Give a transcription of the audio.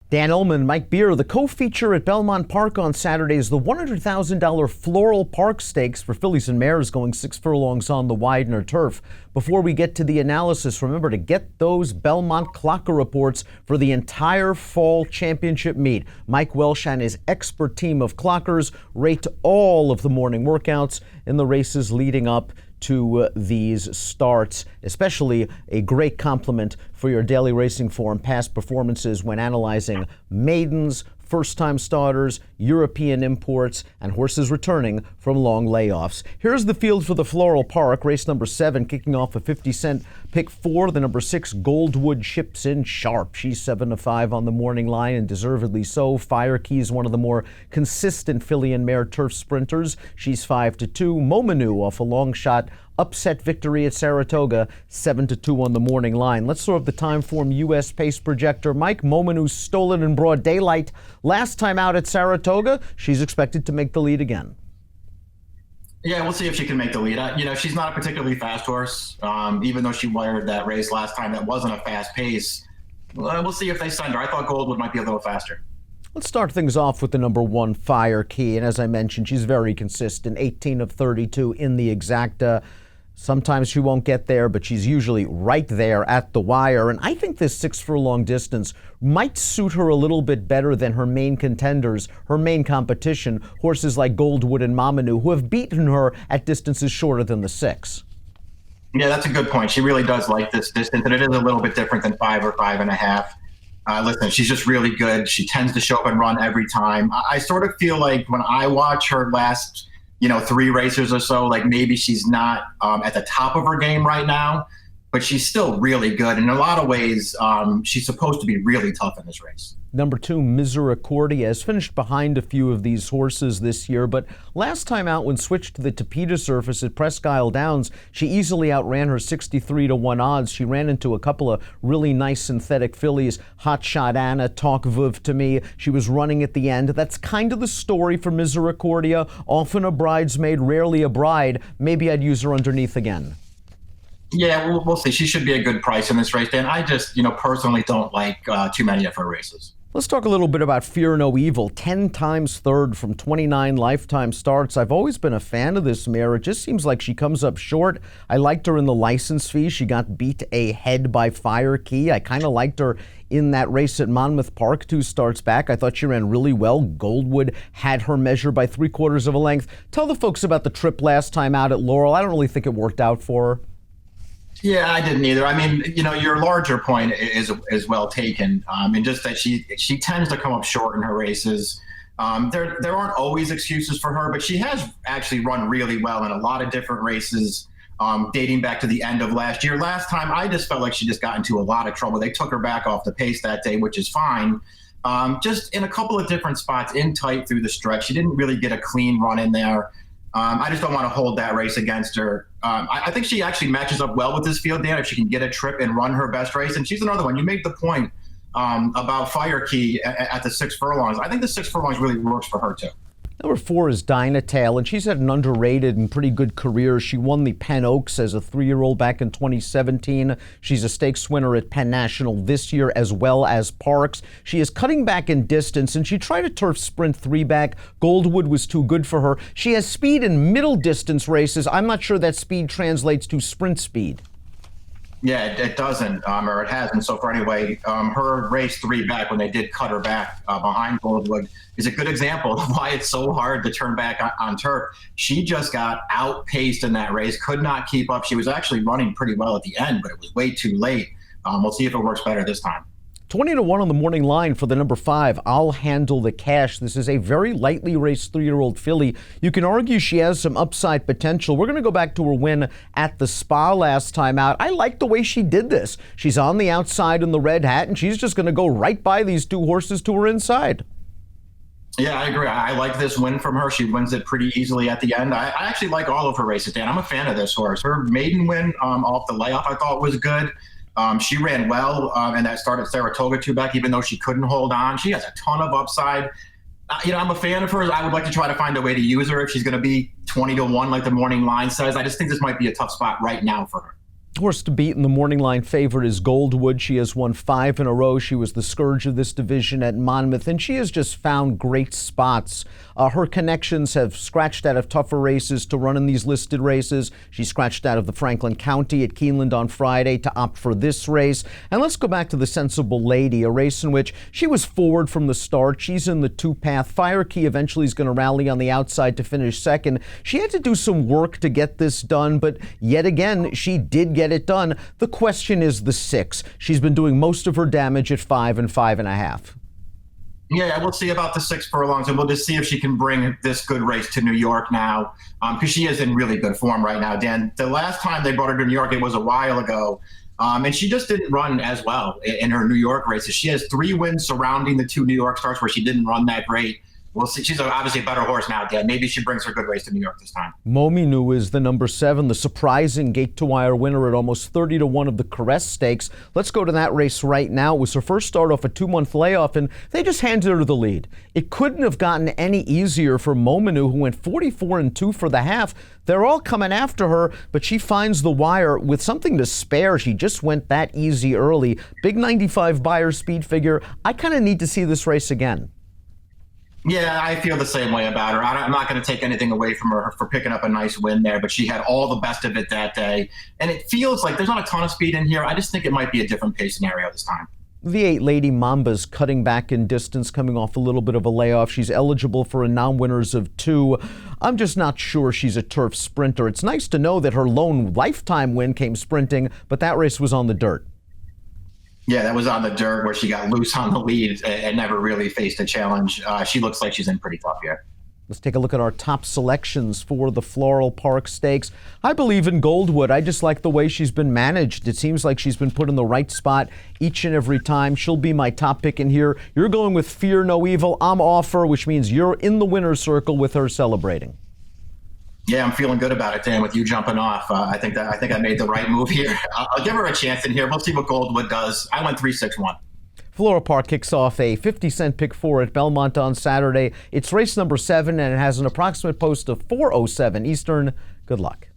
Dan Illman, Mike Beer. The co-feature at Belmont Park on Saturday is the $100,000 Floral Park Stakes for fillies and mares going 6 furlongs on the Widener turf. Before we get to the analysis, remember to get those Belmont Clocker reports for the entire fall championship meet. Mike Welsh and his expert team of clockers rate all of the morning workouts in the races leading up to these starts, especially a great compliment for your daily racing form past performances when analyzing maidens, first-time starters, European imports, and horses returning from long layoffs. Here's the field for the Floral Park. Race number 7 kicking off a 50-cent pick 4. The number 6 Goldwood ships in sharp. She's 7-5 on the morning line, and deservedly so. Fire Key is one of the more consistent filly and mare turf sprinters. She's 5-2. Momanu off a long shot upset victory at Saratoga, 7-2 on the morning line. Let's throw up the Timeform U.S. pace projector. Mike, Momanu stole it in broad daylight last time out at Saratoga. She's expected to make the lead again. Yeah, we'll see if she can make the lead. She's not a particularly fast horse, even though she wired that race last time. That wasn't a fast pace. We'll see if they send her. I thought Goldwood might be a little faster. Let's start things off with the number 1 Fire Key. And as I mentioned, she's very consistent, 18 of 32 in the exacta. Sometimes she won't get there, but she's usually right there at the wire. And I think this 6 furlong distance might suit her a little bit better than her main contenders, her main competition, horses like Goldwood and Momanu, who have beaten her at distances shorter than the 6. Yeah, that's a good point. She really does like this distance, and it is a little bit different than 5 or 5.5. Listen, she's just really good. She tends to show up and run every time. I sort of feel like when I watch her last 3 races or so, like maybe she's not at the top of her game right now, but she's still really good. In a lot of ways, she's supposed to be really tough in this race. Number 2, Misericordia, has finished behind a few of these horses this year, but last time out when switched to the Tapeta surface at Presque Isle Downs, she easily outran her 63-1 odds. She ran into a couple of really nice synthetic fillies, Hot Shot Anna, Talk Vuv to me. She was running at the end. That's kind of the story for Misericordia. Often a bridesmaid, rarely a bride. Maybe I'd use her underneath again. Yeah, we'll see. She should be a good price in this race, Dan. I just, personally don't like too many of her races. Let's talk a little bit about Fear No Evil. 10 times third from 29 lifetime starts. I've always been a fan of this mare. It just seems like she comes up short. I liked her in the license fee. She got beat ahead by Fire Key. I kind of liked her in that race at Monmouth Park 2 starts back. I thought she ran really well. Goldwood had her measure by 3/4 of a length. Tell the folks about the trip last time out at Laurel. I don't really think it worked out for her. Yeah, I didn't either. I mean, your larger point is well taken, and just that she tends to come up short in her races. There aren't always excuses for her, but she has actually run really well in a lot of different races, dating back to the end of last year. Last time, I just felt like she just got into a lot of trouble. They took her back off the pace that day, which is fine. Just in a couple of different spots, in tight through the stretch. She didn't really get a clean run in there. I just don't want to hold that race against her. I think she actually matches up well with this field, Dan, if she can get a trip and run her best race. And she's another one. You made the point about Fire Key at the 6 furlongs. I think the 6 furlongs really works for her, too. Number 4 is Dynatail, and she's had an underrated and pretty good career. She won the Penn Oaks as a 3-year-old back in 2017. She's a stakes winner at Penn National this year as well as Parks. She is cutting back in distance, and she tried a turf sprint 3-back. Goldwood was too good for her. She has speed in middle distance races. I'm not sure that speed translates to sprint speed. Yeah, it doesn't, or it hasn't so far anyway. Her race 3-back when they did cut her back behind Goldwood is a good example of why it's so hard to turn back on turf. She just got outpaced in that race, could not keep up. She was actually running pretty well at the end, but it was way too late. We'll see if it works better this time. 20-1 on the morning line for the number 5, I'll Handle the Cash. This is a very lightly raced 3-year-old filly. You can argue she has some upside potential. We're going to go back to her win at the Spa last time out. I like the way she did this. She's on the outside in the red hat, and she's just going to go right by these 2 horses to her inside. Yeah, I agree. I like this win from her. She wins it pretty easily at the end. I actually like all of her races, Dan. I'm a fan of this horse. Her maiden win off the layoff I thought was good. She ran well in that start at Saratoga 2-back, even though she couldn't hold on. She has a ton of upside. I'm a fan of hers. I would like to try to find a way to use her if she's going to be 20-1 like the morning line says. I just think this might be a tough spot right now for her. Horse to beat in the morning line favorite is Goldwood. She has won 5 in a row. She was the scourge of this division at Monmouth, and she has just found great spots. Her connections have scratched out of tougher races to run in these listed races. She scratched out of the Franklin County at Keeneland on Friday to opt for this race. And let's go back to the Sensible Lady, a race in which she was forward from the start. She's in the 2-path. Fire Key eventually is going to rally on the outside to finish second. She had to do some work to get this done, but yet again, she did get it done. The question is the 6. She's been doing most of her damage at 5 and 5.5. Yeah, we'll see about the 6 furlongs, and we'll just see if she can bring this good race to New York now, because she is in really good form right now, Dan. The last time they brought her to New York, it was a while ago, and she just didn't run as well in her New York races. She has 3 wins surrounding the 2 New York starts where she didn't run that great. We'll see. She's obviously a better horse now, Dan. Maybe she brings her good race to New York this time. Mominu is the number 7, the surprising gate-to-wire winner at almost 30-1 of the Caress Stakes. Let's go to that race right now. It was her first start off a 2-month layoff, and they just handed her the lead. It couldn't have gotten any easier for Mominu, who went 44-2 for the half. They're all coming after her, but she finds the wire with something to spare. She just went that easy early. Big 95 Beyer speed figure. I kind of need to see this race again. Yeah, I feel the same way about her. I'm not going to take anything away from her for picking up a nice win there, but she had all the best of it that day. And it feels like there's not a ton of speed in here. I just think it might be a different pace scenario this time. The 8 Lady Mamba's cutting back in distance, coming off a little bit of a layoff. She's eligible for a non-winners of 2. I'm just not sure she's a turf sprinter. It's nice to know that her lone lifetime win came sprinting, but that race was on the dirt. Yeah, that was on the dirt where she got loose on the lead and never really faced a challenge. She looks like she's in pretty tough here. Let's take a look at our top selections for the Floral Park Stakes. I believe in Goldwood. I just like the way she's been managed. It seems like she's been put in the right spot each and every time. She'll be my top pick in here. You're going with Fear No Evil. I'm off her, which means you're in the winner's circle with her celebrating. Yeah, I'm feeling good about it, Dan, with you jumping off. I think I made the right move here. I'll give her a chance in here. We'll see what Goldwood does. I went 3-6-1. Floral Park kicks off a 50-cent pick 4 at Belmont on Saturday. It's race number 7, and it has an approximate post of 4:07 Eastern. Good luck.